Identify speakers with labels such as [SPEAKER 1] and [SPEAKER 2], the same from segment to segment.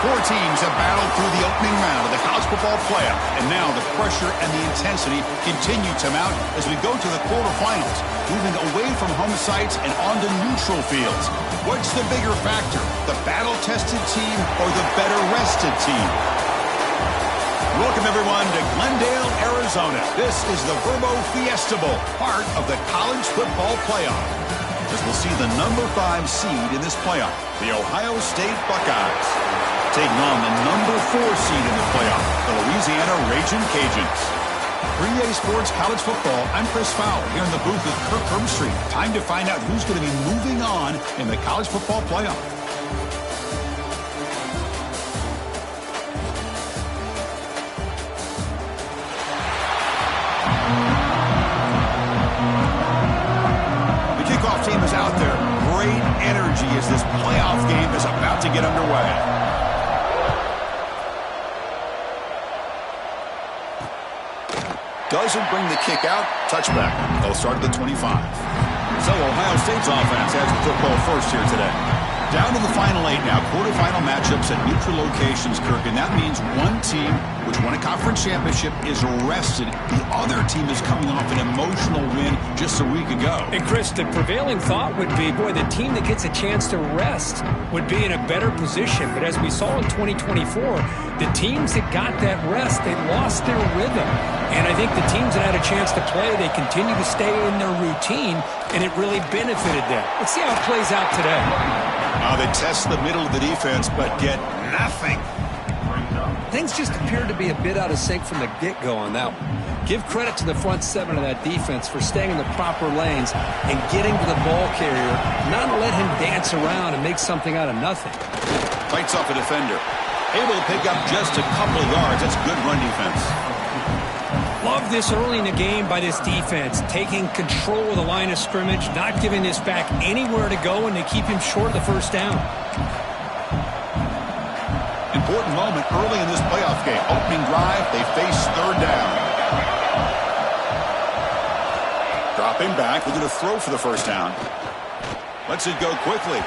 [SPEAKER 1] Four teams have battled through the opening round of the college football playoff, and now the pressure and the intensity continue to mount as we go to the quarterfinals, moving away from home sites and onto neutral fields. What's the bigger factor, the battle-tested team or the better-rested team? Welcome, everyone, to Glendale, Arizona. This is the Verbo Fiesta Bowl, part of the college football playoff, as we'll see the number 5 seed in this playoff, the Ohio State Buckeyes, taking on the number 4 seed in the playoff, the Louisiana Ragin' Cajuns. 3A Sports College Football, I'm Chris Fowler here in the booth with Kirk Herbstreit. Time to find out who's going to be moving on in the college football playoff. The kickoff team is out there. Great energy as this playoff game is about to get underway. Doesn't bring the kick out. Touchback. They'll start at the 25. So Ohio State's offense has the football first here today. Down to the final 8 now. Quarterfinal matchups at neutral locations, Kirk. And that means one team, which won a conference championship, is rested. The other team is coming off an emotional win just a week ago.
[SPEAKER 2] And Chris, the prevailing thought would be, boy, the team that gets a chance to rest would be in a better position. But as we saw in 2024, the teams that got that rest, they lost their rhythm. And I think the teams that had a chance to play, they continue to stay in their routine, and it really benefited them. Let's see how it plays out today.
[SPEAKER 1] They test the middle of the defense, but get nothing.
[SPEAKER 3] Things just appeared to be a bit out of sync from the get-go on that one. Give credit to the front 7 of that defense for staying in the proper lanes and getting to the ball carrier, not let him dance around and make something out of nothing.
[SPEAKER 1] Fights off a defender. Able to pick up just a couple of yards. That's good run defense.
[SPEAKER 2] Love this early in the game by this defense, taking control of the line of scrimmage, not giving this back anywhere to go, and they keep him short of the first down.
[SPEAKER 1] Important moment early in this playoff game. Opening drive, they face third down. Dropping back, they're going to throw for the first down. Lets it go quickly.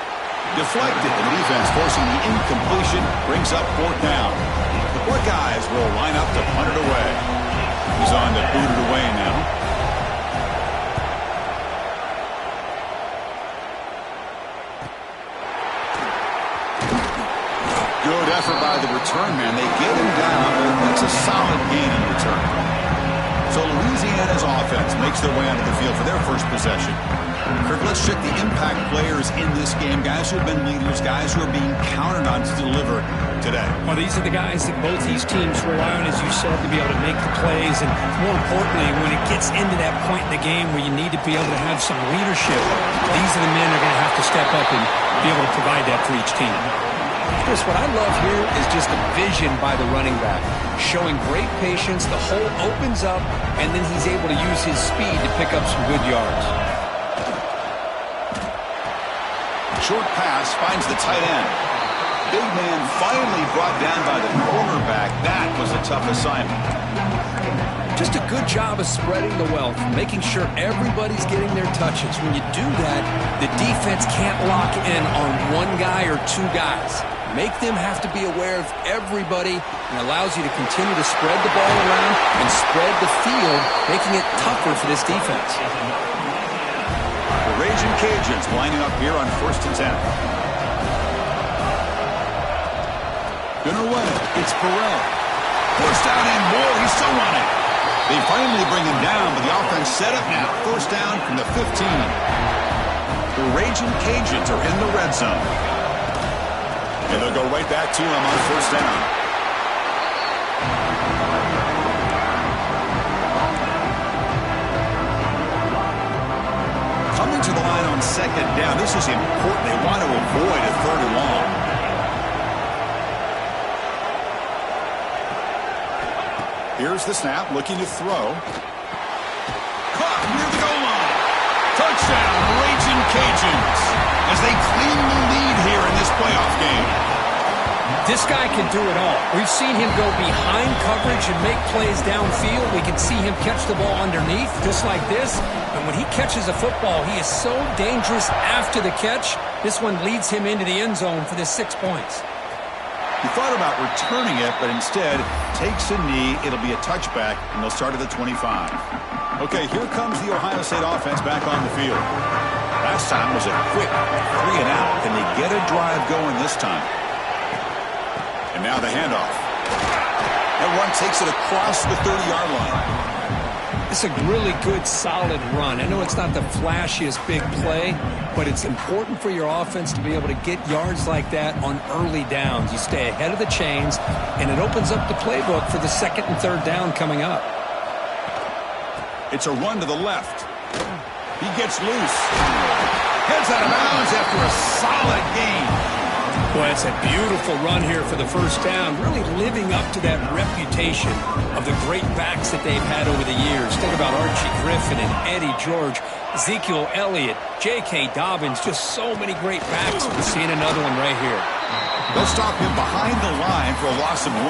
[SPEAKER 1] Deflected, and the defense forcing the incompletion, brings up fourth down. The Buckeyes will line up to punt it away. He's on to boot it away now. Good effort by the return man. They get him down, but that's a solid gain in return. So Louisiana's offense makes their way onto the field for their first possession. Kirk, let's check the impact players in this game. Guys who have been leaders, guys who are being counted on to deliver today.
[SPEAKER 2] Well, these are the guys that both these teams rely on, as you said, to be able to make the plays. And more importantly, when it gets into that point in the game where you need to be able to have some leadership, these are the men that are going to have to step up and be able to provide that for each team.
[SPEAKER 3] Chris, what I love here is just a vision by the running back, showing great patience. The hole opens up, and then he's able to use his speed to pick up some good yards.
[SPEAKER 1] Short pass finds the tight end. Big man finally brought down by the cornerback. That was a tough assignment.
[SPEAKER 3] Just a good job of spreading the wealth, making sure everybody's getting their touches. When you do that, the defense can't lock in on one guy or two guys. Make them have to be aware of everybody, and allows you to continue to spread the ball around and spread the field, making it tougher for this defense.
[SPEAKER 1] The Ragin' Cajuns lining up here on 1st and 10. Gonna run it. It's Burrell. First down and more. He's still running. They finally bring him down, but the offense set up now. First down from the 15. The Ragin' Cajuns are in the red zone. And they'll go right back to him on first down. Coming to the line on second down. This is important. They want to avoid a third and long. Here's the snap, looking to throw. Caught near the goal line. Touchdown, Ragin' Cajuns, as they claim the lead here in this playoff game.
[SPEAKER 2] This guy can do it all. We've seen him go behind coverage and make plays downfield. We can see him catch the ball underneath, just like this. And when he catches a football, he is so dangerous after the catch. This one leads him into the end zone for the 6 points.
[SPEAKER 1] He thought about returning it, but instead takes a knee. It'll be a touchback, and they'll start at the 25. Okay, here comes the Ohio State offense back on the field. Last time was a quick 3 and out. Can they get a drive going this time? And now the handoff. That one takes it across the 30-yard line.
[SPEAKER 2] It's a really good, solid run. I know it's not the flashiest big play, but it's important for your offense to be able to get yards like that on early downs. You stay ahead of the chains, and it opens up the playbook for the second and third down coming up.
[SPEAKER 1] It's a run to the left. He gets loose. Heads out of bounds after a solid gain.
[SPEAKER 2] Boy, it's a beautiful run here for the first down, really living up to that reputation of the great backs that they've had over the years. Think about Archie Griffin and Eddie George, Ezekiel Elliott, J.K. Dobbins, just so many great backs. We're seeing another one right here.
[SPEAKER 1] They'll stop him behind the line for a loss of 1.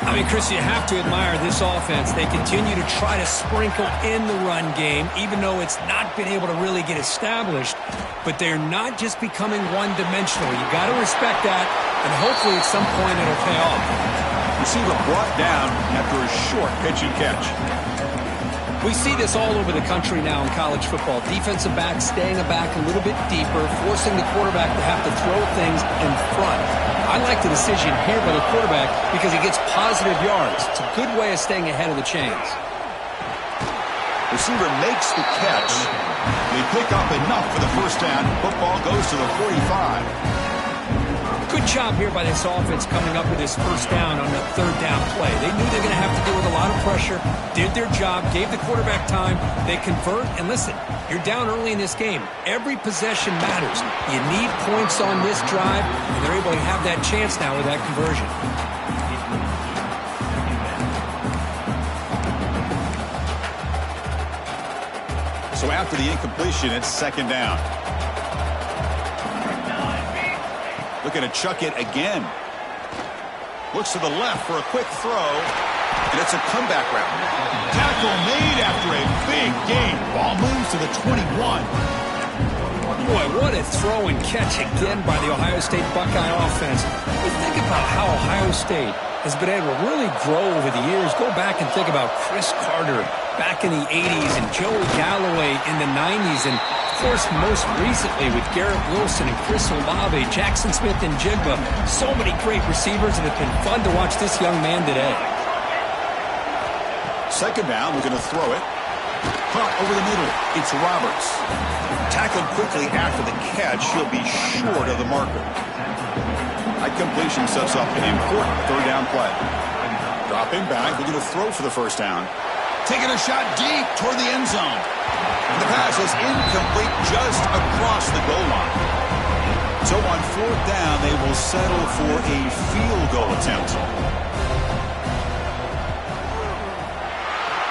[SPEAKER 2] I mean, Chris, you have to admire this offense. They continue to try to sprinkle in the run game, even though it's not been able to really get established. But they're not just becoming one-dimensional. You got to respect that, and hopefully at some point it'll pay off.
[SPEAKER 1] Receiver brought down after a short pitch and catch.
[SPEAKER 2] We see this all over the country now in college football. Defensive backs staying back a little bit deeper, forcing the quarterback to have to throw things in front. I like the decision here by the quarterback because he gets positive yards. It's a good way of staying ahead of the chains.
[SPEAKER 1] Receiver makes the catch. They pick up enough for the first down. Football goes to the 45.
[SPEAKER 2] Good job here by this offense coming up with this first down on the third down play. They knew they were going to have to deal with a lot of pressure, did their job, gave the quarterback time. They convert, and listen, you're down early in this game. Every possession matters. You need points on this drive, and they're able to have that chance now with that conversion.
[SPEAKER 1] So after the incompletion, it's second down. Looking to chuck it again. Looks to the left for a quick throw. And it's a comeback route. Tackle made after a big gain. Ball moves to the 21.
[SPEAKER 2] Boy, what a throw and catch again by the Ohio State Buckeye offense. But think about how Ohio State has been able to really grow over the years. Go back and think about Chris Carter back in the 80s and Joey Galloway in the 90s. And, of course, most recently with Garrett Wilson and Chris Olave, Jackson Smith and Jigba. So many great receivers, and it's been fun to watch this young man today.
[SPEAKER 1] Second down, we're going to throw it. Caught over the middle. It's Roberts. Tackled quickly after the catch. He'll be short of the marker. High completion sets up an important third down play. Dropping back. We're going to throw for the first down. Taking a shot deep toward the end zone. The pass is incomplete just across the goal line. So on fourth down, they will settle for a field goal attempt.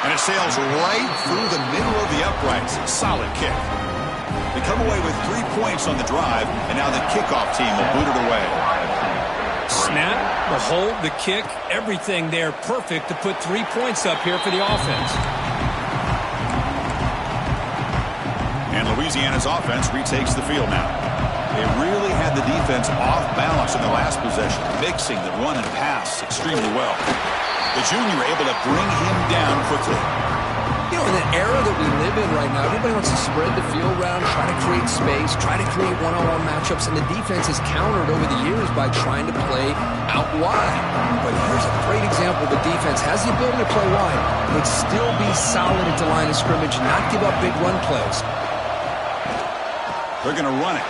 [SPEAKER 1] And it sails right through the middle of the uprights. Solid kick. They come away with 3 points on the drive, and now the kickoff team will boot it away.
[SPEAKER 2] Snap, the hold, the kick, everything there perfect to put 3 points up here for the offense.
[SPEAKER 1] And Louisiana's offense retakes the field now. They really had the defense off balance in the last possession, mixing the run and pass extremely well. The junior able to bring him down quickly.
[SPEAKER 3] You know, in the era that we live in right now, everybody wants to spread the field around, try to create space, try to create one-on-one matchups, and the defense has countered over the years by trying to play out wide. But here's a great example. The defense has the ability to play wide, but still be solid at the line of scrimmage, not give up big run plays.
[SPEAKER 1] They're going to run it.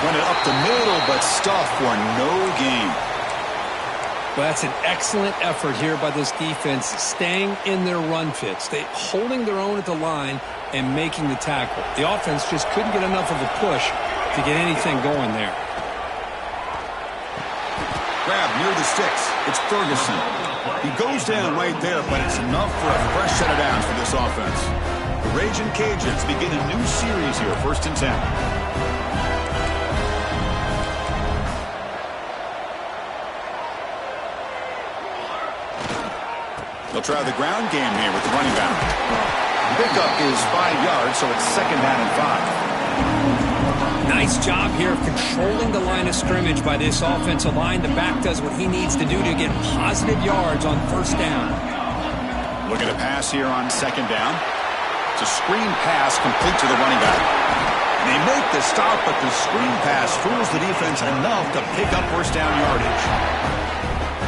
[SPEAKER 1] Run it up the middle, but stuffed for no gain.
[SPEAKER 2] Well, that's an excellent effort here by this defense, staying in their run fits. They holding their own at the line and making the tackle. The offense just couldn't get enough of a push to get anything going there.
[SPEAKER 1] Grab near the sticks. It's Ferguson. He goes down right there, but it's enough for a fresh set of downs for this offense. The Raging Cajuns begin a new series here, 1st and 10. They'll try the ground game here with the running back. Pickup is 5 yards, so it's second down and 5.
[SPEAKER 2] Nice job here of controlling the line of scrimmage by this offensive line. The back does what he needs to do to get positive yards on first down.
[SPEAKER 1] Look at a pass here on second down. It's a screen pass complete to the running back. And they make the stop, but the screen pass fools the defense enough to pick up first down yardage.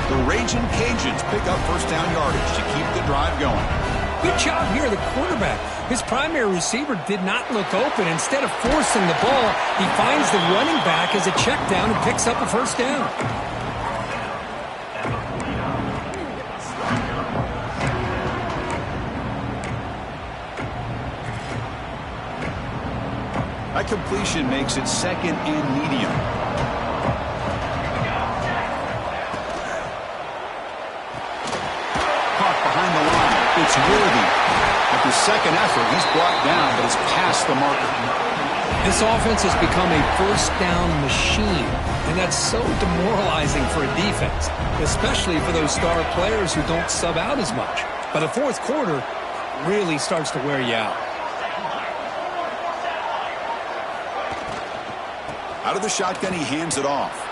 [SPEAKER 1] The Raging Cajuns pick up first down yardage to keep the drive going.
[SPEAKER 2] Good job here, the quarterback. His primary receiver did not look open. Instead of forcing the ball, he finds the running back as a check down and picks up a first down.
[SPEAKER 1] That completion makes it second and medium. Caught behind the line. It's Worthy. At the second effort, he's brought down, but it's past the marker.
[SPEAKER 2] This offense has become a first down machine, and that's so demoralizing for a defense, especially for those star players who don't sub out as much. By the fourth quarter, it really starts to wear you out.
[SPEAKER 1] Out of the shotgun, he hands it off.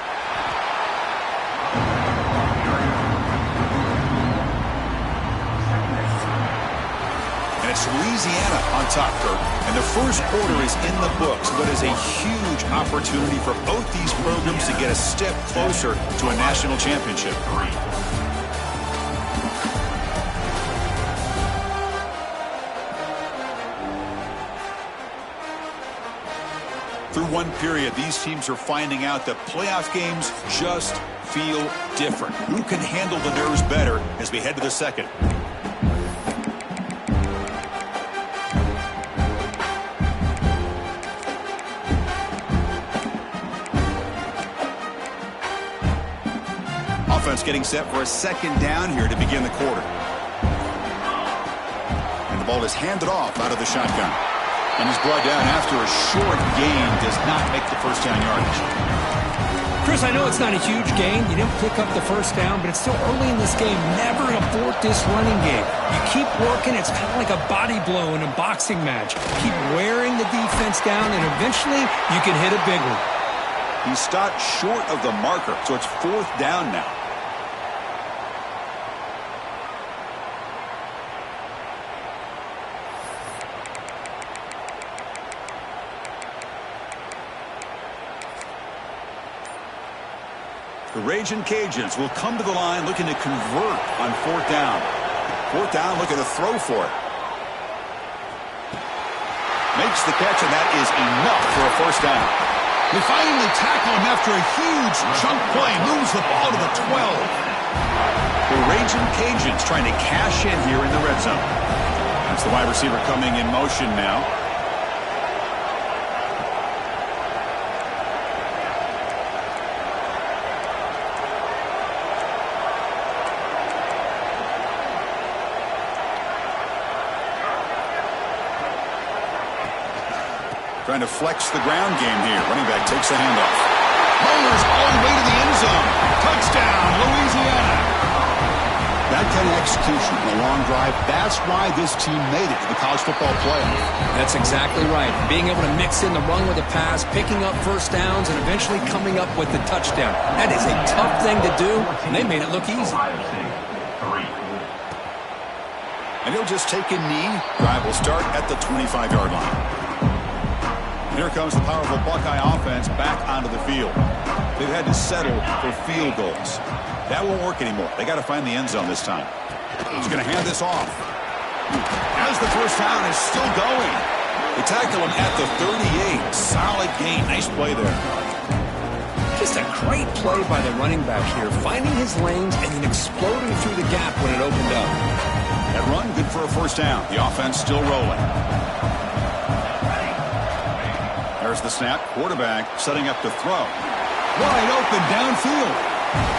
[SPEAKER 1] And it's Louisiana on top, Kirk. And the first quarter is in the books, but is a huge opportunity for both these programs to get a step closer to a national championship. Through one period, these teams are finding out that playoff games just feel different. Who can handle the nerves better as we head to the second? Offense getting set for a second down here to begin the quarter. And the ball is handed off out of the shotgun. And he's brought down after a short gain, does not make the first down yardage.
[SPEAKER 2] Chris, I know it's not a huge gain. You didn't pick up the first down, but it's still early in this game. Never abort this running game. You keep working. It's kind of like a body blow in a boxing match. Keep wearing the defense down, and eventually you can hit a big one.
[SPEAKER 1] He stopped short of the marker, so it's fourth down now. The Raging Cajuns will come to the line looking to convert on fourth down. Fourth down, looking to throw for it. Makes the catch, and that is enough for a first down. They finally tackle him after a huge chunk play. Moves the ball to the 12. The Raging Cajuns trying to cash in here in the red zone. That's the wide receiver coming in motion now. Trying to flex the ground game here. Running back takes the handoff. Rollers all the way to the end zone. Touchdown, Louisiana. That kind of execution in a long drive, that's why this team made it to the college football playoff.
[SPEAKER 2] That's exactly right. Being able to mix in the run with the pass, picking up first downs, and eventually coming up with the touchdown. That is a tough thing to do, and they made it look easy.
[SPEAKER 1] And he'll just take a knee. Drive will start at the 25-yard line. Here comes the powerful Buckeye offense back onto the field. They've had to settle for field goals. That won't work anymore. They got to find the end zone this time. He's going to hand this off. As the first down is still going. They tackle him at the 38. Solid gain. Nice play there.
[SPEAKER 2] Just a great play by the running back here, finding his lanes and then exploding through the gap when it opened up.
[SPEAKER 1] That run, good for a first down. The offense still rolling. There's the snap. Quarterback setting up to throw. Wide open downfield.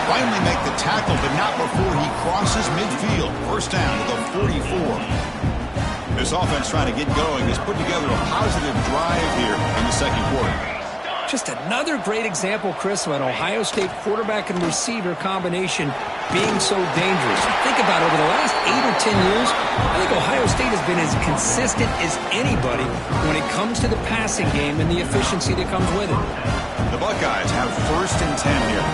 [SPEAKER 1] Finally make the tackle, but not before he crosses midfield. First down to the 44. This offense trying to get going has put together a positive drive here in the second quarter.
[SPEAKER 2] Just another great example, Chris, of an Ohio State quarterback and receiver combination being so dangerous. Think about it, over the last 8 or last 10 years, I think Ohio State has been as consistent as anybody when it comes to the passing game and the efficiency that comes with it.
[SPEAKER 1] The Buckeyes have 1st and 10 here.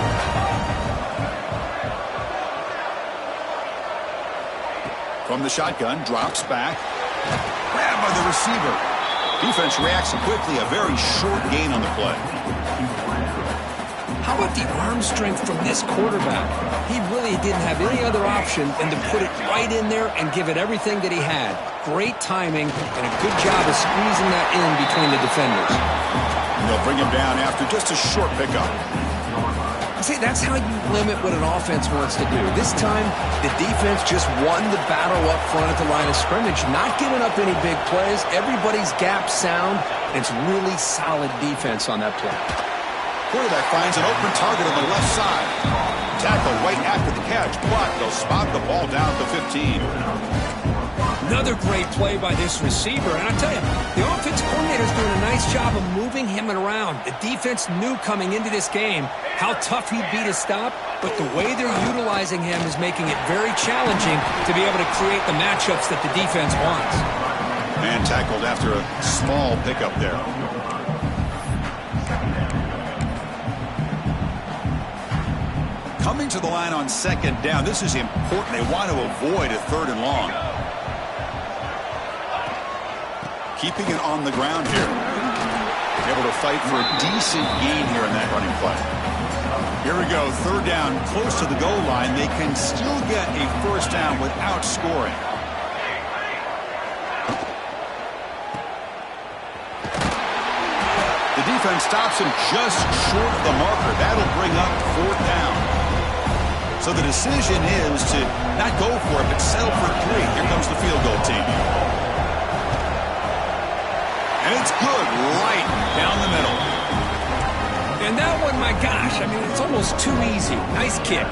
[SPEAKER 1] From the shotgun, drops back. Grabbed by the receiver. Defense reacts quickly. A very short gain on the play.
[SPEAKER 2] How about the arm strength from this quarterback? He really didn't have any other option than to put it right in there and give it everything that he had. Great timing and a good job of squeezing that in between the defenders.
[SPEAKER 1] And they'll bring him down after just a short pickup.
[SPEAKER 2] See, that's how you limit what an offense wants to do. This time, the defense just won the battle up front at the line of scrimmage, not giving up any big plays. Everybody's gap sound, and it's really solid defense on that play.
[SPEAKER 1] Quarterback finds an open target on the left side. Tackle right after the catch, but they'll spot the ball down at the 15.
[SPEAKER 2] Another great play by this receiver. And I tell you, the offense coordinator is doing a nice job of moving him around. The defense knew coming into this game how tough he'd be to stop, but the way they're utilizing him is making it very challenging to be able to create the matchups that the defense wants.
[SPEAKER 1] Man tackled after a small pickup there. Coming to the line on 2nd down. This is important. They want to avoid a 3rd and long. Keeping it on the ground here. Able to fight for a decent gain here in that running play. Here we go. 3rd down, close to the goal line. They can still get a 1st down without scoring. The defense stops him just short of the marker. That'll bring up 4th down. So the decision is to not go for it, but settle for 3. Here comes the field goal team. And it's good right down the middle.
[SPEAKER 2] And that one, my gosh, I mean, it's almost too easy. Nice kick.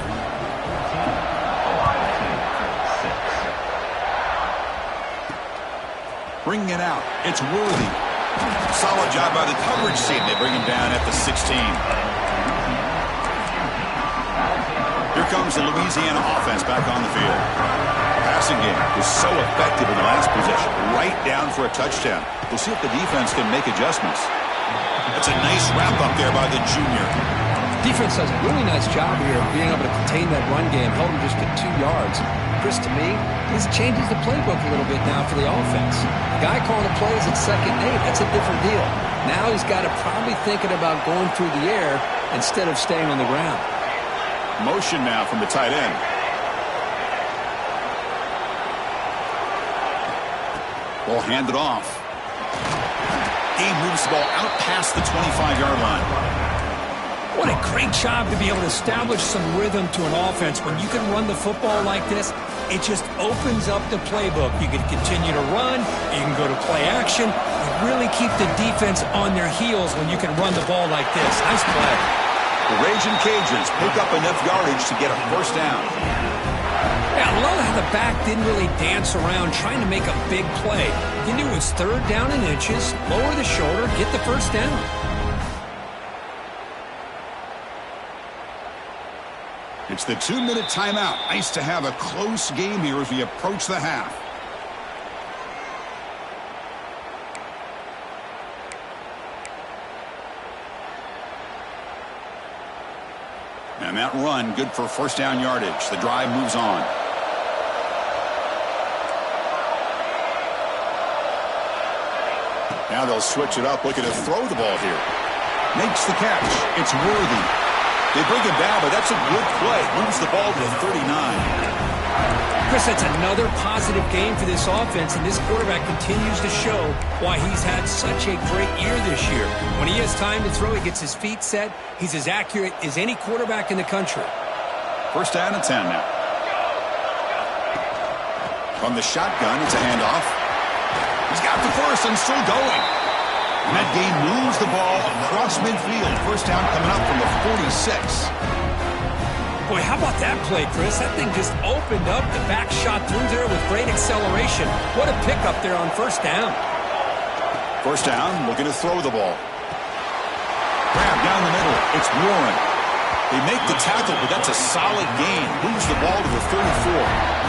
[SPEAKER 1] Bringing it out. It's Worthy. Solid job by the coverage team. They bring him down at the 16. Here comes the Louisiana offense back on the field. Passing game was so effective in the last possession. Right down for a touchdown. We'll see if the defense can make adjustments. That's a nice wrap-up there by the junior.
[SPEAKER 2] Defense does a really nice job here of being able to contain that run game. Held him just at 2 yards. Chris, to me, this changes the playbook a little bit now for the offense. The guy calling the plays at 2nd and 8, that's a different deal. Now he's got to probably thinking about going through the air instead of staying on the ground.
[SPEAKER 1] Motion now from the tight end. Ball handed off. He moves the ball out past the 25-yard line.
[SPEAKER 2] What a great job to be able to establish some rhythm to an offense. When you can run the football like this, it just opens up the playbook. You can continue to run. You can go to play action. You really keep the defense on their heels when you can run the ball like this. Nice play.
[SPEAKER 1] The Raging Cajuns pick up enough yardage to get a 1st down.
[SPEAKER 2] Yeah, I love how the back didn't really dance around trying to make a big play. He knew it was 3rd down in inches, lower the shoulder, get the 1st down.
[SPEAKER 1] It's the 2-minute timeout. Nice to have a close game here as we approach the half. And that run, good for 1st down yardage. The drive moves on. Now they'll switch it up, looking to throw the ball here. Makes the catch. It's Worthy. They bring him down, but that's a good play. Moves the ball to the 39.
[SPEAKER 2] Chris, that's another positive game for this offense, and this quarterback continues to show why he's had such a great year this year. When he has time to throw, he gets his feet set. He's as accurate as any quarterback in the country.
[SPEAKER 1] 1st down and 10 now. From the shotgun, it's a handoff. He's got the 1st and still going. And that game moves the ball across midfield. 1st down coming up from the 46.
[SPEAKER 2] Boy, how about that play, Chris? That thing just opened up. The back shot through there with great acceleration. What a pickup there on 1st down.
[SPEAKER 1] 1st down, looking to throw the ball. Grab down the middle. It's Warren. They make the tackle, but that's a solid gain. Moves the ball to the 34.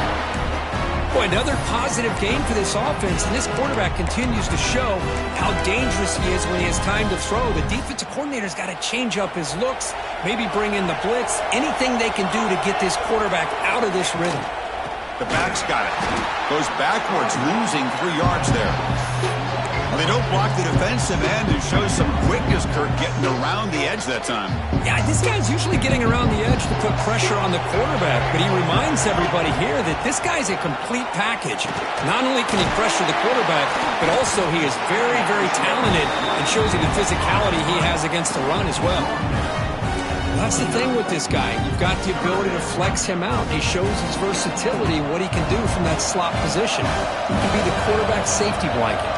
[SPEAKER 2] Boy, another positive game for this offense, and this quarterback continues to show how dangerous he is when he has time to throw. The defensive coordinator's got to change up his looks, maybe bring in the blitz, anything they can do to get this quarterback out of this rhythm.
[SPEAKER 1] The back's got it. Goes backwards, losing 3 yards there. Well, they don't block the defensive end and shows some quickness, Kirk, getting around the edge that time.
[SPEAKER 2] Yeah, this guy's usually getting around the edge to put pressure on the quarterback, but he reminds everybody here that this guy's a complete package. Not only can he pressure the quarterback, but also he is very, very talented and shows you the physicality he has against the run as well. That's the thing with this guy. You've got the ability to flex him out. He shows his versatility, what he can do from that slot position. He can be the quarterback safety blanket.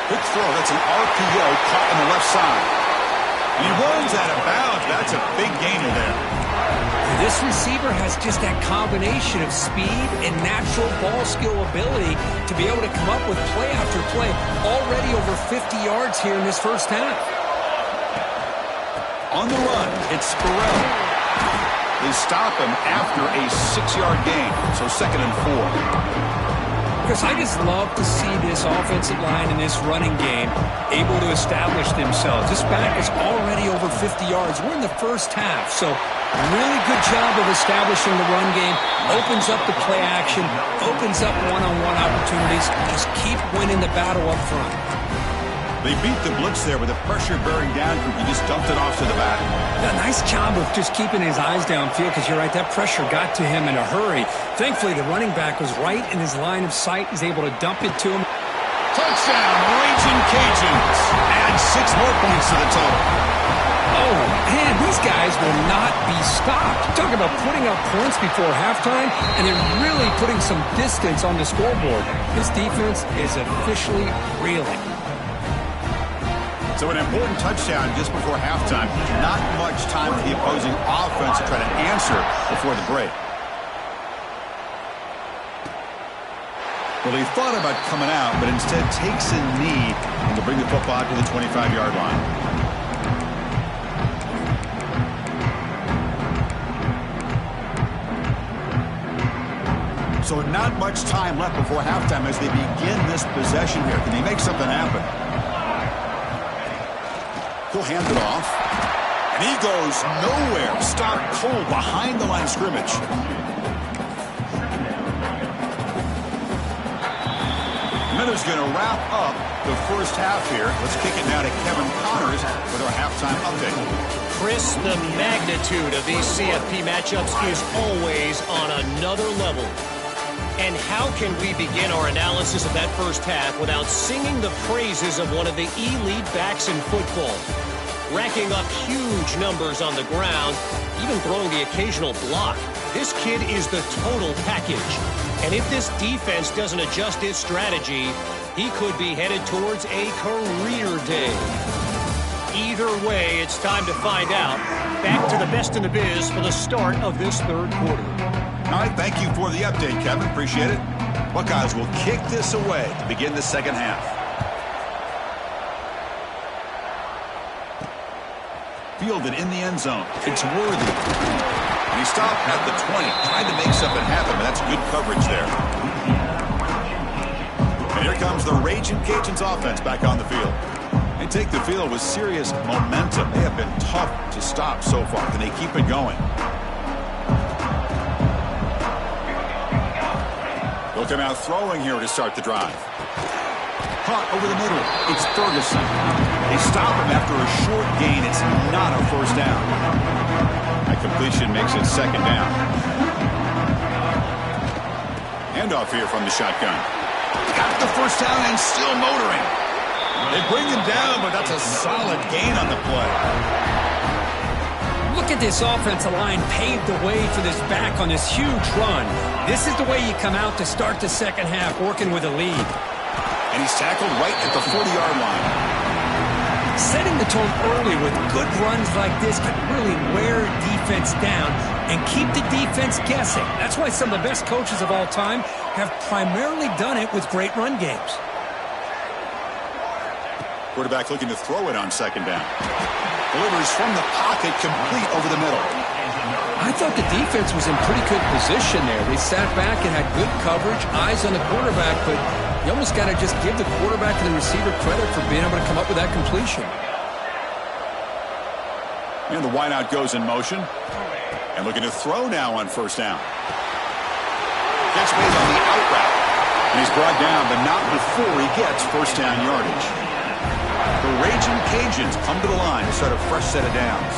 [SPEAKER 1] Quick throw. That's an RPO caught on the left side. And he runs out of bounds. That's a big gainer there.
[SPEAKER 2] This receiver has just that combination of speed and natural ball skill ability to be able to come up with play after play. Already over 50 yards here in this first half.
[SPEAKER 1] On the run, it's Sperell. They stop him after a 6-yard gain, so 2nd and 4.
[SPEAKER 2] Chris, I just love to see this offensive line and this running game able to establish themselves. This back is already over 50 yards. We're in the first half, so really good job of establishing the run game. Opens up the play action, opens up one-on-one opportunities. Just keep winning the battle up front.
[SPEAKER 1] They beat the blitz there with the pressure bearing down. He just dumped it off to the back.
[SPEAKER 2] A nice job of just keeping his eyes downfield because you're right, that pressure got to him in a hurry. Thankfully, the running back was right in his line of sight. He's able to dump it to him.
[SPEAKER 1] Touchdown, Raging Cajuns. Add 6 more points to the total.
[SPEAKER 2] Oh, man, these guys will not be stopped. Talk about putting up points before halftime, and they're really putting some distance on the scoreboard. This defense is officially reeling.
[SPEAKER 1] So an important touchdown just before halftime. Not much time for the opposing offense to try to answer before the break. Well, he thought about coming out, but instead takes a knee and will bring the football to the 25-yard line. So not much time left before halftime as they begin this possession here. Can they make something happen? He'll hand it off. And he goes nowhere. Start cold behind the line of scrimmage. Miller's going to wrap up the first half here. Let's kick it now to Kevin Connors with our halftime update.
[SPEAKER 4] Chris, the magnitude of these CFP matchups is always on another level. And how can we begin our analysis of that first half without singing the praises of one of the elite backs in football? Racking up huge numbers on the ground, even throwing the occasional block. This kid is the total package. And if this defense doesn't adjust its strategy, he could be headed towards a career day. Either way, it's time to find out. Back to the best in the biz for the start of this third quarter.
[SPEAKER 1] All right, thank you for the update, Kevin. Appreciate it. Buckeyes will kick this away to begin the second half. Fielded in the end zone. It's Worthy. And he stopped at the 20. Tried to make something happen, but that's good coverage there. And here comes the Raging Cajuns offense back on the field. They take the field with serious momentum. They have been tough to stop so far. Can they keep it going? They'll come out throwing here to start the drive. Caught over the middle. It's Ferguson. They stop him after a short gain. It's not a first down. That completion makes it second down. Handoff here from the shotgun. Got the first down and still motoring. They bring him down, but that's a solid gain on the play.
[SPEAKER 2] Look at this offensive line paved the way for this back on this huge run. This is the way you come out to start the second half, working with a lead.
[SPEAKER 1] And he's tackled right at the 40-yard line.
[SPEAKER 2] Setting the tone early with good runs like this can really wear defense down and keep the defense guessing. That's why some of the best coaches of all time have primarily done it with great run games.
[SPEAKER 1] Quarterback looking to throw it on second down. Delivers from the pocket, complete over the middle.
[SPEAKER 3] I thought the defense was in pretty good position there. They sat back and had good coverage, eyes on the quarterback, but you almost got to just give the quarterback and the receiver credit for being able to come up with that completion.
[SPEAKER 1] And the wideout goes in motion. And looking to throw now on first down. Gets made on the out route. And he's brought down, but not before he gets first down yardage. The Raging Cajuns come to the line to start a fresh set of downs.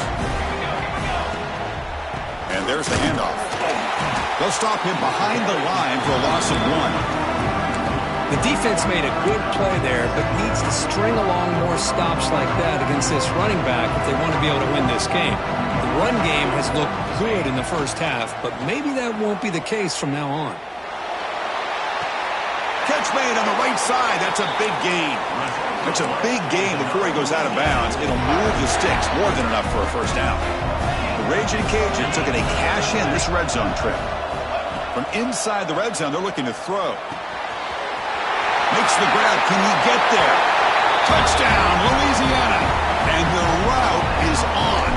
[SPEAKER 1] And there's the handoff. They'll stop him behind the line for a loss of 1.
[SPEAKER 2] The defense made a good play there, but needs to string along more stops like that against this running back if they want to be able to win this game. The run game has looked good in the first half, but maybe that won't be the case from now on.
[SPEAKER 1] Catch made on the right side. That's a big gain. That's a big gain before he goes out of bounds. It'll move the sticks more than enough for a first down. The Raging Cajuns are going to cash in this red zone trip. From inside the red zone, they're looking to throw. Makes the grab. Can he get there? Touchdown, Louisiana. And the route is on.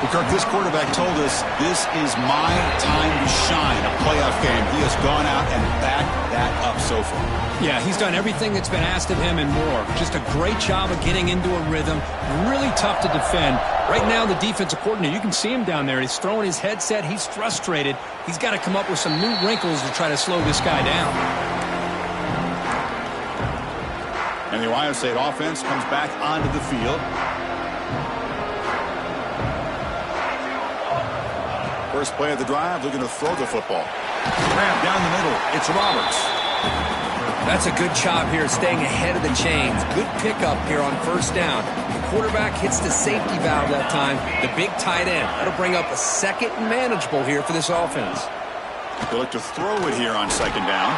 [SPEAKER 1] Well, Kirk, this quarterback told us this is my time to shine, a playoff game. He has gone out and backed that up so far.
[SPEAKER 2] Yeah, he's done everything that's been asked of him and more. Just a great job of getting into a rhythm. Really tough to defend. Right now, the defensive coordinator, you can see him down there. He's throwing his headset. He's frustrated. He's got to come up with some new wrinkles to try to slow this guy down.
[SPEAKER 1] And the Ohio State offense comes back onto the field. First play of the drive, looking to throw the football. Grab down the middle. It's Roberts.
[SPEAKER 3] That's a good job here, staying ahead of the chains. Good pickup here on first down. The quarterback hits the safety valve that time. The big tight end. That'll bring up a second and manageable here for this offense.
[SPEAKER 1] They look to throw it here on second down.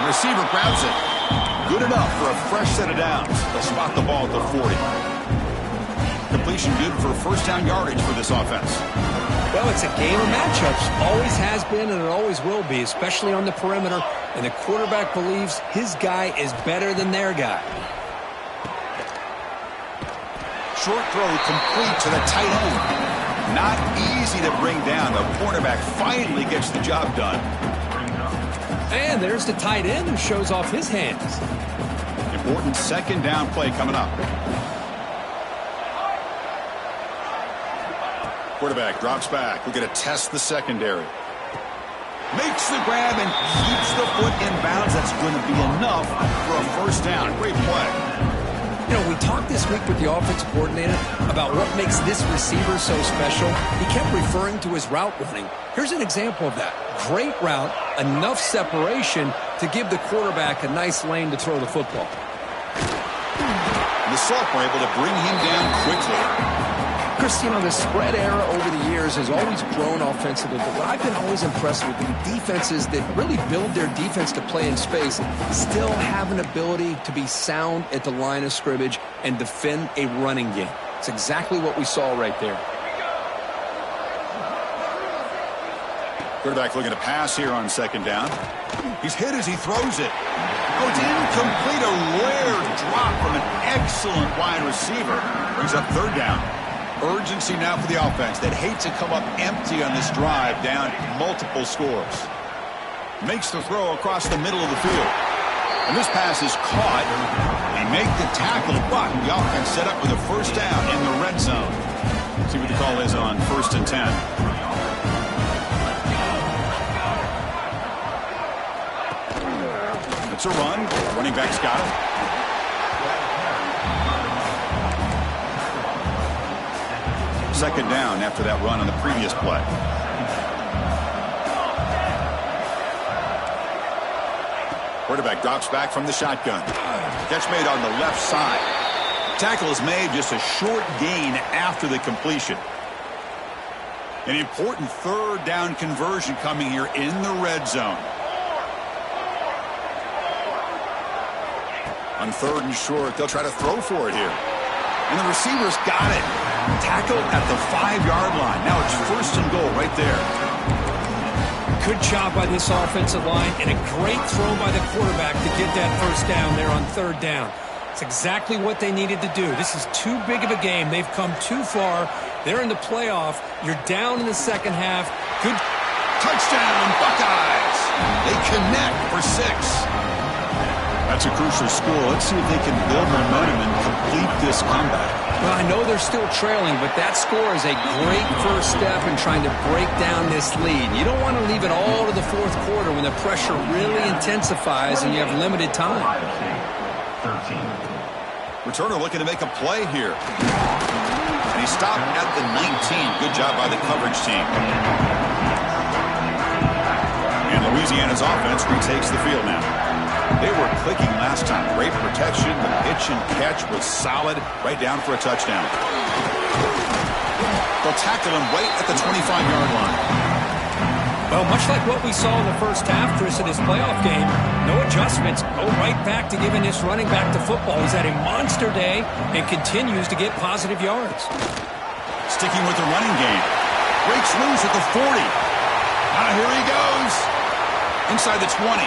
[SPEAKER 1] The receiver grabs it. Good enough for a fresh set of downs. They'll spot the ball at the 40. Completion good for first down yardage for this offense.
[SPEAKER 2] Well, it's a game of matchups. Always has been and it always will be, especially on the perimeter. And the quarterback believes his guy is better than their guy.
[SPEAKER 1] Short throw complete to the tight end. Not easy to bring down. The cornerback finally gets the job done.
[SPEAKER 2] And there's the tight end who shows off his hands.
[SPEAKER 1] Important second down play coming up. Quarterback drops back. We're going to test the secondary. Makes the grab and keeps the foot in bounds. That's going to be enough for a first down. Great play.
[SPEAKER 3] You know, we talked this week with the offensive coordinator about what makes this receiver so special. He kept referring to his route running. Here's an example of that. Great route, enough separation to give the quarterback a nice lane to throw the football.
[SPEAKER 1] The Salk were able to bring him down quickly.
[SPEAKER 3] Chris, you know, the spread era over the years has always grown offensively, but what I've been always impressed with the defenses that really build their defense to play in space still have an ability to be sound at the line of scrimmage and defend a running game. It's exactly what we saw right there.
[SPEAKER 1] Quarterback looking to pass here on second down. He's hit as he throws it. Oh, it's incomplete. A rare drop from an excellent wide receiver. Brings up third down. Urgency now for the offense. They'd hate to come up empty on this drive, down multiple scores. Makes the throw across the middle of the field. And this pass is caught. They make the tackle, but the offense set up with a first down in the red zone. See what the call is on 1st and 10. It's a run. Running back's got it. Second down after that run on the previous play. Quarterback drops back from the shotgun. Catch made on the left side. Tackle is made, just a short gain after the completion. An important third down conversion coming here in the red zone. On 3rd and short, they'll try to throw for it here. And the receiver's got it. Tackle at the 5-yard line. Now it's 1st and goal right there.
[SPEAKER 2] Good job by this offensive line and a great throw by the quarterback to get that first down there on 3rd down. It's exactly what they needed to do. This is too big of a game. They've come too far. They're in the playoff. You're down in the second half. Good.
[SPEAKER 1] Touchdown, Buckeyes. They connect for 6. That's a crucial score. Let's see if they can build momentum and complete this comeback.
[SPEAKER 2] Well, I know they're still trailing, but that score is a great first step in trying to break down this lead. You don't want to leave it all to the fourth quarter when the pressure really intensifies and you have limited time.
[SPEAKER 1] Returner looking to make a play here. And he stopped at the 19. Good job by the coverage team. And Louisiana's offense retakes the field now. They were clicking last time. Great protection. The pitch and catch was solid. Right down for a touchdown. They'll tackle him right at the 25-yard line.
[SPEAKER 2] Well, much like what we saw in the first half, Chris, in this playoff game, no adjustments. Go right back to giving this running back to football. He's had a monster day and continues to get positive yards.
[SPEAKER 1] Sticking with the running game. Breaks loose at the 40. Here he goes. Inside the 20.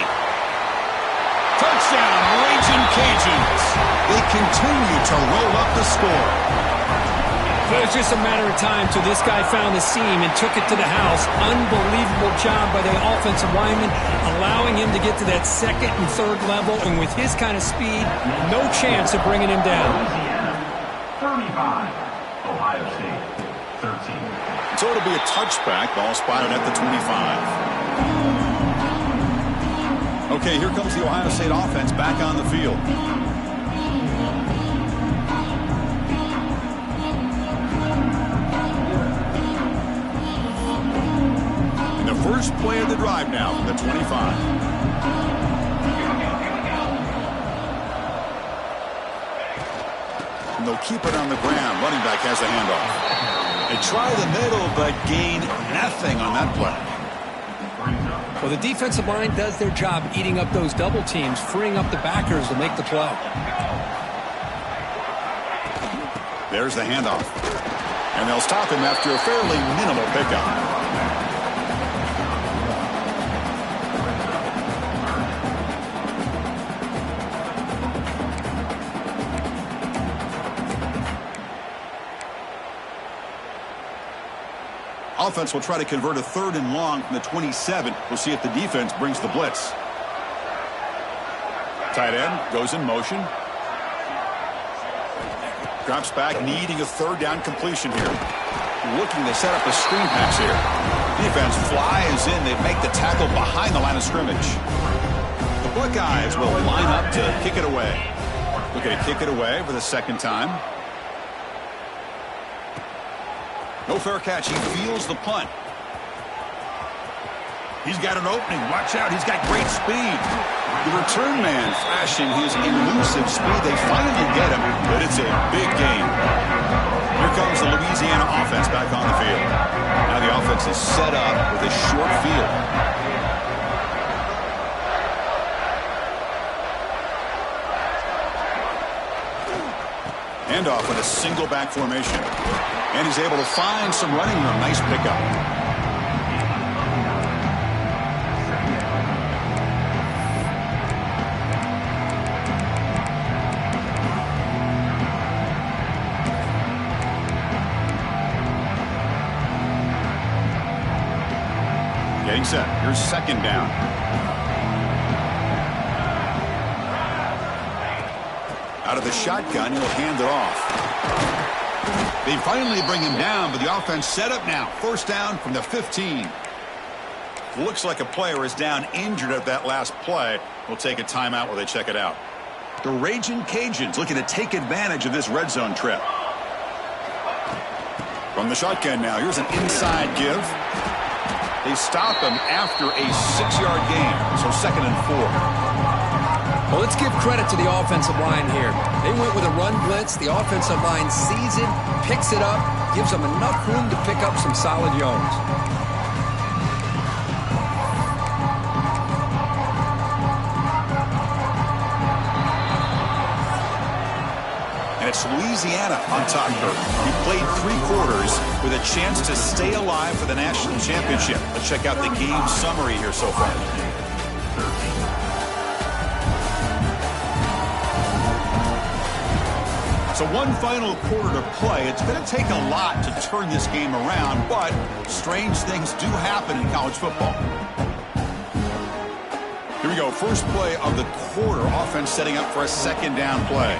[SPEAKER 1] Touchdown, Raging Cajuns. They continue to roll up the score.
[SPEAKER 2] It was just a matter of time till this guy found the seam and took it to the house. Unbelievable job by the offensive lineman, allowing him to get to that second and third level. And with his kind of speed, no chance of bringing him down.
[SPEAKER 5] 35, Ohio State, 13.
[SPEAKER 1] So it'll be a touchback. Ball spotted at the 25. Okay, here comes the Ohio State offense back on the field. And the first play of the drive now from the 25. And they'll keep it on the ground. Running back has the handoff. They try the middle, but gain nothing on that play.
[SPEAKER 2] Well, the defensive line does their job eating up those double teams, freeing up the backers to make the play.
[SPEAKER 1] There's the handoff. And they'll stop him after a fairly minimal pickup. Offense will try to convert a 3rd and long from the 27. We'll see if the defense brings the blitz. Tight end goes in motion. Drops back, needing a 3rd down completion here. Looking to set up a screen pass here. Defense flies in. They make the tackle behind the line of scrimmage. The Buckeyes will line up to kick it away. Looking to kick it away for the second time. No fair catch. He feels the punt. He's got an opening. Watch out. He's got great speed. The return man flashing his elusive speed. They finally get him, but it's a big gain. Here comes the Louisiana offense back on the field. Now the offense is set up with a short field. Handoff with a single back formation. And he's able to find some running room. Nice pickup. Getting set. Here's 2nd down. Out of the shotgun, he'll hand it off. They finally bring him down, but the offense set up now. 1st down from the 15. Looks like a player is down injured at that last play. We'll take a timeout while they check it out. The Raging Cajuns looking to take advantage of this red zone trip. From the shotgun now, here's an inside give. They stop him after a 6-yard gain, so 2nd and 4.
[SPEAKER 2] Well, let's give credit to the offensive line here. They went with a run blitz. The offensive line sees it, picks it up, gives them enough room to pick up some solid yards.
[SPEAKER 1] And it's Louisiana on top here. He played 3 quarters with a chance to stay alive for the national championship. Let's check out the game summary here so far. So one final quarter to play. It's going to take a lot to turn this game around, but strange things do happen in college football. Here we go. First play of the quarter. Offense setting up for a second down play.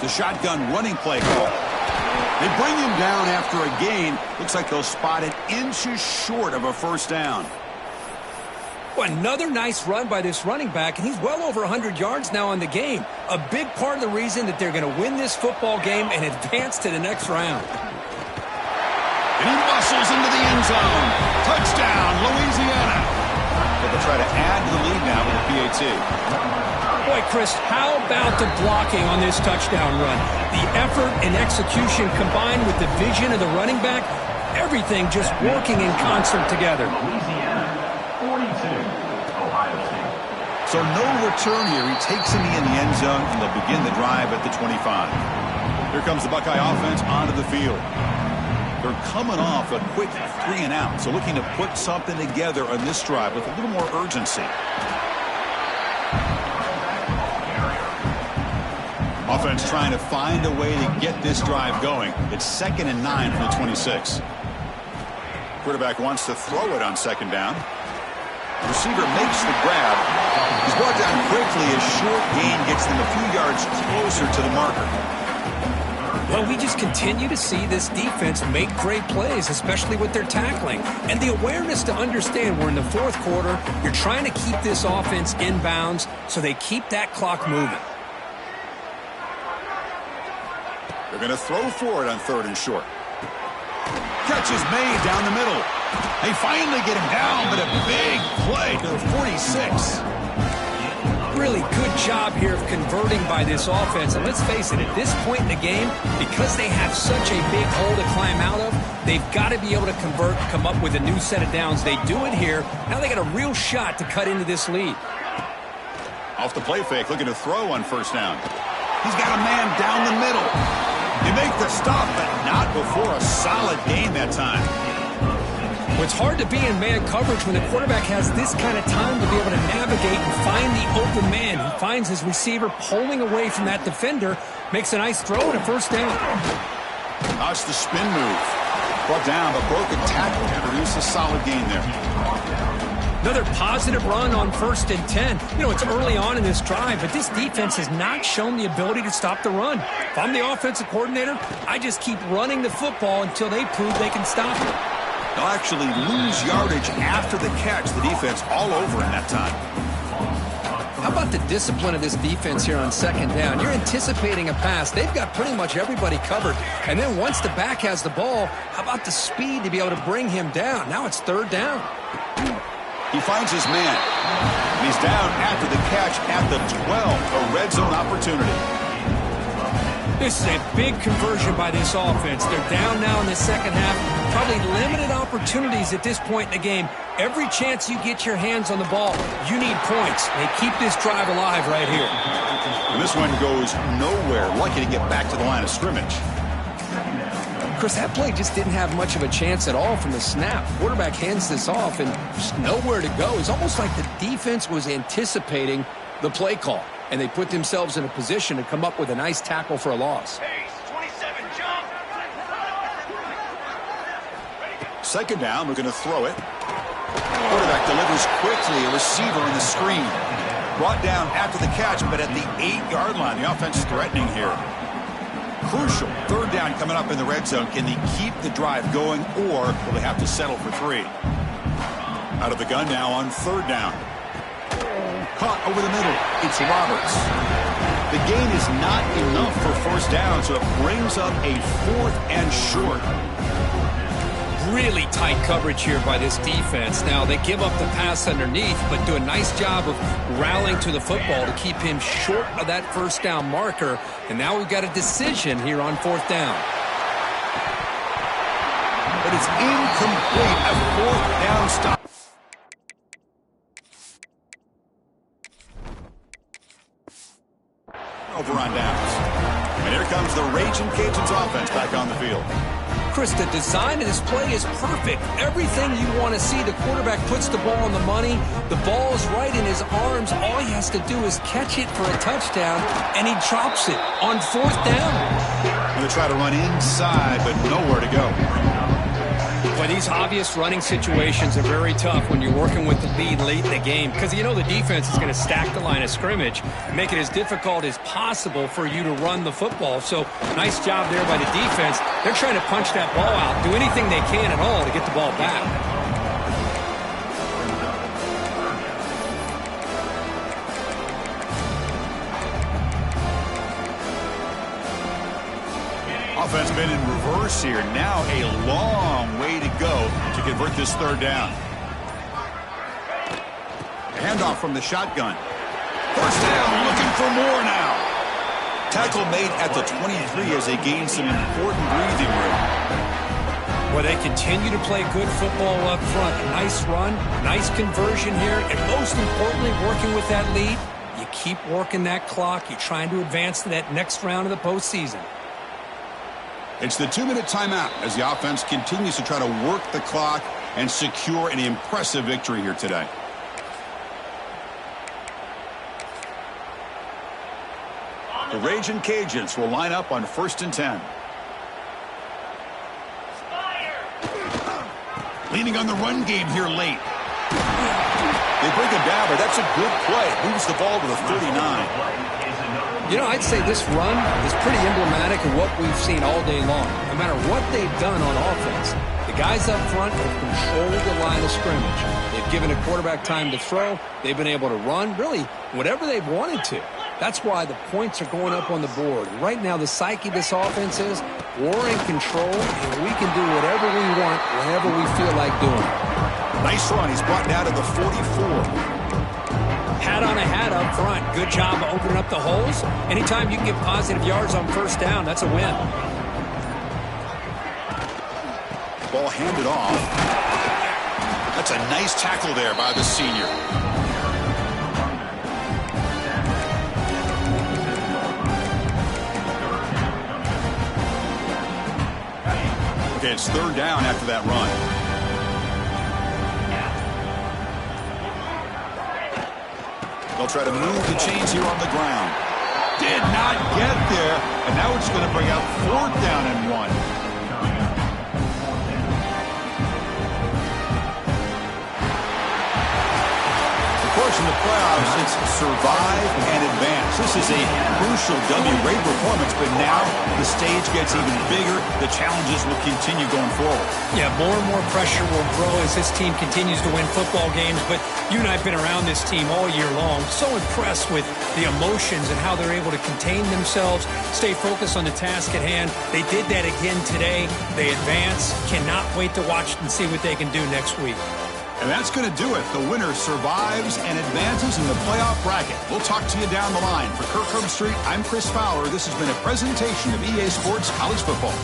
[SPEAKER 1] The shotgun running play call. They bring him down after a gain. Looks like they'll spot it inches short of a first down.
[SPEAKER 2] Well, another nice run by this running back, and he's well over 100 yards now in the game. A big part of the reason that they're going to win this football game and advance to the next round.
[SPEAKER 1] And he muscles into the end zone. Touchdown, Louisiana. But they'll try to add to the lead now with a PAT.
[SPEAKER 2] Boy, Chris, how about the blocking on this touchdown run? The effort and execution combined with the vision of the running back, everything just working in concert together.
[SPEAKER 1] So no return here. He takes him in the end zone, and they'll begin the drive at the 25. Here comes the Buckeye offense onto the field. They're coming off a quick 3-and-out, so looking to put something together on this drive with a little more urgency. Offense trying to find a way to get this drive going. It's 2nd and 9 from the 26. Quarterback wants to throw it on second down. The receiver makes the grab. He's brought down quickly. A short gain gets them a few yards closer to the marker.
[SPEAKER 2] Well, we just continue to see this defense make great plays, especially with their tackling. And the awareness to understand we're in the fourth quarter. You're trying to keep this offense in bounds so they keep that clock moving.
[SPEAKER 1] They're going to throw for it on 3rd and short. Catch is made down the middle. They finally get him down, but a big play to the 46.
[SPEAKER 2] Really good job here of converting by this offense. And let's face it, at this point in the game, because they have such a big hole to climb out of, they've got to be able to convert, come up with a new set of downs. They do it here. Now they got a real shot to cut into this lead.
[SPEAKER 1] Off the play fake, looking to throw on first down. He's got a man down the middle. They make the stop, but not before a solid gain that time.
[SPEAKER 2] Well, it's hard to be in man coverage when the quarterback has this kind of time to be able to navigate and find the open man. He finds his receiver pulling away from that defender, makes a nice throw to first down.
[SPEAKER 1] That's the spin move. Brought down, but broken tackle to produce a solid gain there.
[SPEAKER 2] Another positive run on 1st and 10. You know, it's early on in this drive, but this defense has not shown the ability to stop the run. If I'm the offensive coordinator, I just keep running the football until they prove they can stop it.
[SPEAKER 1] They'll actually lose yardage after the catch. The defense all over in that time.
[SPEAKER 3] How about the discipline of this defense here on second down? You're anticipating a pass. They've got pretty much everybody covered. And then once the back has the ball, how about the speed to be able to bring him down? Now it's 3rd down.
[SPEAKER 1] He finds his man. And he's down after the catch at the 12. A red zone opportunity.
[SPEAKER 2] This is a big conversion by this offense. They're down now in the second half. Probably limited opportunities at this point in the game. Every chance you get your hands on the ball, you need points. They keep this drive alive right here.
[SPEAKER 1] And this one goes nowhere. Lucky to get back to the line of scrimmage.
[SPEAKER 3] Chris, that play just didn't have much of a chance at all from the snap. Quarterback hands this off and just nowhere to go. It's almost like the defense was anticipating the play call, and they put themselves in a position to come up with a nice tackle for a loss.
[SPEAKER 1] Second down, we're going to throw it. Quarterback delivers quickly, a receiver on the screen. Brought down after the catch, but at the 8-yard line. The offense is threatening here. Crucial 3rd down coming up in the red zone. Can they keep the drive going, or will they have to settle for 3? Out of the gun now on 3rd down. Caught over the middle. It's Roberts. The gain is not enough for first down, so it brings up a 4th and short.
[SPEAKER 2] Really tight coverage here by this defense. Now, they give up the pass underneath, but do a nice job of rallying to the football to keep him short of that first down marker. And now we've got a decision here on 4th down.
[SPEAKER 1] But it's incomplete. A 4th down stop. Over on downs. And here comes the Raging Cajuns offense back on the field.
[SPEAKER 3] Chris, the design of this play is perfect. Everything you want to see. The quarterback puts the ball on the money. The ball is right in his arms. All he has to do is catch it for a touchdown, and he drops it on 4th down.
[SPEAKER 1] Going to try to run inside, but nowhere to go.
[SPEAKER 2] Well, these obvious running situations are very tough when you're working with the lead late in the game because you know the defense is going to stack the line of scrimmage, make it as difficult as possible for you to run the football. So nice job there by the defense. They're trying to punch that ball out, do anything they can at all to get the ball back.
[SPEAKER 1] Offense been in reverse here. Now a long way to go to convert this 3rd down. Handoff from the shotgun. 1st down, looking for more now. Tackle made at the 23 as they gain some important breathing room.
[SPEAKER 2] Well, they continue to play good football up front. A nice run, nice conversion here, and most importantly, working with that lead, you keep working that clock. You're trying to advance to that next round of the postseason.
[SPEAKER 1] It's the 2-minute timeout as the offense continues to try to work the clock and secure an impressive victory here today. The Ragin' Cajuns will line up on 1st and 10. Leaning on the run game here late. They bring him down, but that's a good play. Moves the ball to the 39.
[SPEAKER 3] You know, I'd say this run is pretty emblematic of what we've seen all day long. No matter what they've done on offense, the guys up front have controlled the line of scrimmage. They've given a quarterback time to throw. They've been able to run, really, whatever they've wanted to. That's why the points are going up on the board. Right now, the psyche of this offense is we're in control, and we can do whatever we want whenever we feel like doing it.
[SPEAKER 1] Nice run. He's brought down to the 44.
[SPEAKER 2] Hat on a hat up front. Good job of opening up the holes. Anytime you can get positive yards on 1st down, that's a win.
[SPEAKER 1] Ball handed off. That's a nice tackle there by the senior. Okay, it's 3rd down after that run. They'll try to move the chains here on the ground. Did not get there. And now it's going to bring out 4th down and 1. Of course, in the playoffs, it's survive and advance. This is a crucial W. Great performance, but now the stage gets even bigger. The challenges will continue going forward.
[SPEAKER 2] Yeah, more and more pressure will grow as this team continues to win football games. But you and I have been around this team all year long. So impressed with the emotions and how they're able to contain themselves, stay focused on the task at hand. They did that again today. They advance. Cannot wait to watch and see what they can do next week.
[SPEAKER 1] And that's going to do it. The winner survives and advances in the playoff bracket. We'll talk to you down the line. For Kirk Herbstreit, I'm Chris Fowler. This has been a presentation of EA Sports College Football.